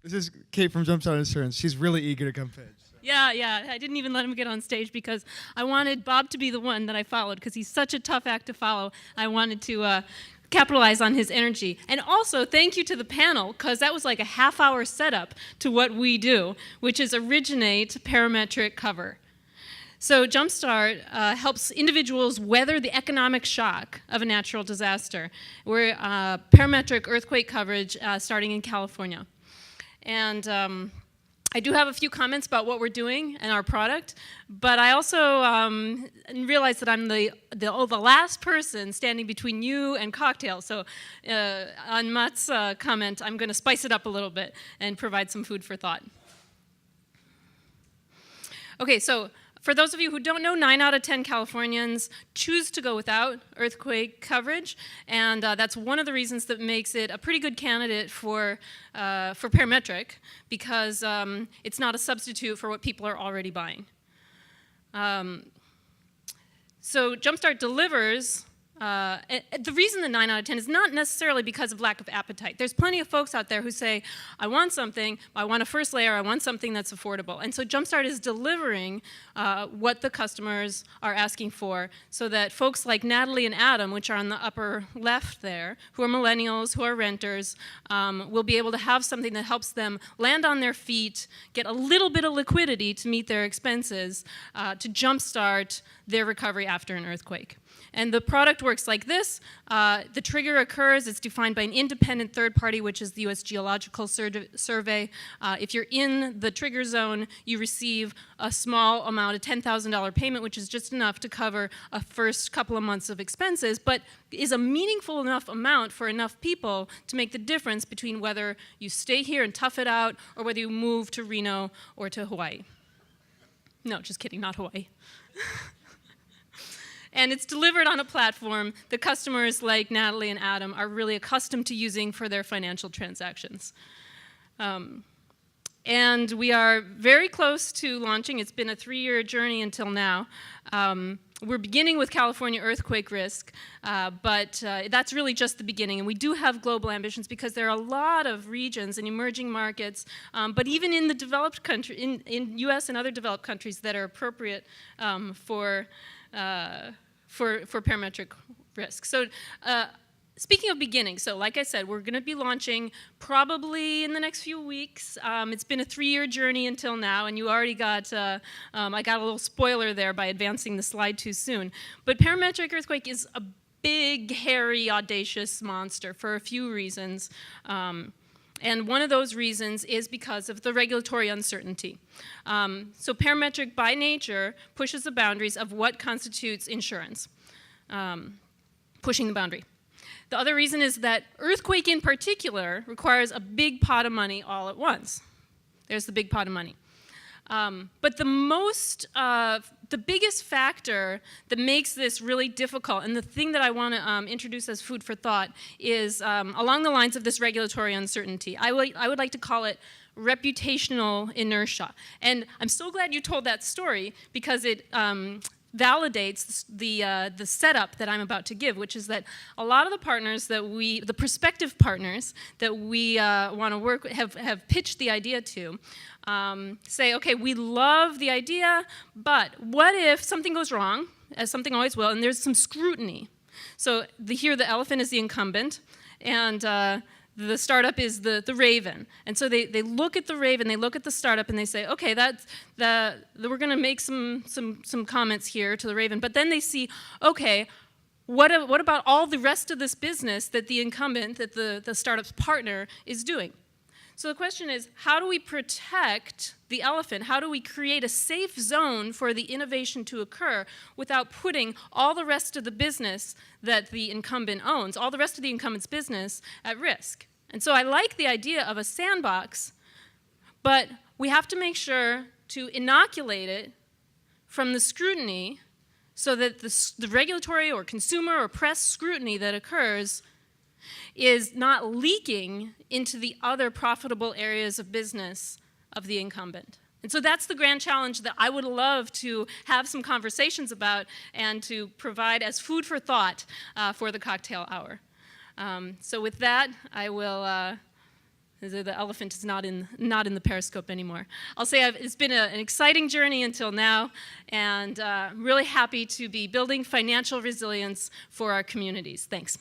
This is Kate from Jumpstart Insurance. She's really eager to come pitch. So. Yeah. I didn't even let him get on stage because I wanted Bob to be the one that I followed because he's such a tough act to follow. I wanted to capitalize on his energy. And also, thank you to the panel, because that was like a half-hour setup to what we do, which is originate parametric cover. So Jumpstart helps individuals weather the economic shock of a natural disaster. We're parametric earthquake coverage starting in California. And I do have a few comments about what we're doing and our product, but I also realize that I'm the last person standing between you and cocktails. So on Matt's comment, I'm going to spice it up a little bit and provide some food for thought. Okay, so for those of you who don't know, 9 out of 10 Californians choose to go without earthquake coverage, and that's one of the reasons that makes it a pretty good candidate for parametric, because it's not a substitute for what people are already buying. So Jumpstart delivers. The reason the 9 out of 10 is not necessarily because of lack of appetite. There's plenty of folks out there who say, I want something, I want a first layer, I want something that's affordable. And so Jumpstart is delivering what the customers are asking for, so that folks like Natalie and Adam, which are on the upper left there, who are millennials, who are renters, will be able to have something that helps them land on their feet, get a little bit of liquidity to meet their expenses, to jumpstart their recovery after an earthquake. And the product works like this. The trigger occurs. It's defined by an independent third party, which is the U.S. Geological Survey. If you're in the trigger zone, you receive a small amount, a $10,000 payment, which is just enough to cover a first couple of months of expenses, but is a meaningful enough amount for enough people to make the difference between whether you stay here and tough it out or whether you move to Reno or to Hawaii. No, just kidding, not Hawaii. And it's delivered on a platform that customers like Natalie and Adam are really accustomed to using for their financial transactions. And we are very close to launching. It's been a 3-year journey until now. We're beginning with California earthquake risk, but that's really just the beginning. And we do have global ambitions because there are a lot of regions and emerging markets, but even in the developed country, in U.S. and other developed countries that are appropriate for parametric risk. So speaking of beginning, so like I said, we're going to be launching probably in the next few weeks. It's been a 3-year journey until now, and you already got, I got a little spoiler there by advancing the slide too soon. But parametric earthquake is a big, hairy, audacious monster for a few reasons. And one of those reasons is because of the regulatory uncertainty. So parametric by nature pushes the boundaries of what constitutes insurance, pushing the boundary. The other reason is that earthquake in particular requires a big pot of money all at once. There's the big pot of money. But the biggest factor that makes this really difficult, and the thing that I want to introduce as food for thought, is along the lines of this regulatory uncertainty. I would like to call it reputational inertia. And I'm so glad you told that story, because it validates the setup that I'm about to give, which is that a lot of the partners that the prospective partners that we want to work with have pitched the idea to, say, okay, we love the idea, but what if something goes wrong, as something always will, and there's some scrutiny. So here the elephant is the incumbent, and the startup is the raven. And so they look at the raven, they look at the startup, and they say, okay, we're going to make some comments here to the raven. But then they see, okay, what about all the rest of this business that the incumbent, that the startup's partner is doing? So the question is, how do we protect the elephant? How do we create a safe zone for the innovation to occur without putting all the rest of the business that the incumbent owns, all the rest of the incumbent's business, at risk? And so I like the idea of a sandbox, but we have to make sure to inoculate it from the scrutiny so that the regulatory or consumer or press scrutiny that occurs is not leaking into the other profitable areas of business of the incumbent. And so that's the grand challenge that I would love to have some conversations about and to provide as food for thought for the cocktail hour. So with that, I will The elephant is not in the periscope anymore. I'll say it's been an exciting journey until now, and I'm really happy to be building financial resilience for our communities. Thanks.